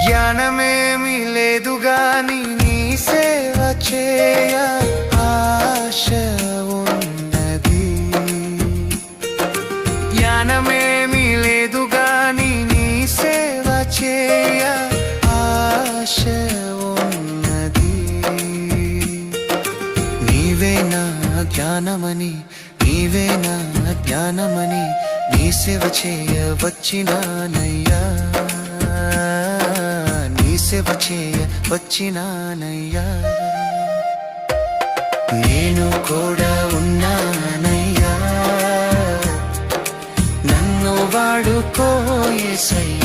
జ్ఞానమేమి లేదు గాని నీ సేవ చేయ ఆశ ఉన్నది. జ్ఞానమేమి లేదు గాని నీ సేవ చేయ ఆశ ఉన్నది. నీవే నా జ్ఞానమని, నీవే నా జ్ఞానమని నీ సేవ చేయ వచ్చినానయ్యా, నీ సేవ చేయ వచ్చినానయ్యా. నేను కూడా ఉన్నానయ్యా, నన్ను వాడుకో యేసయ్యా.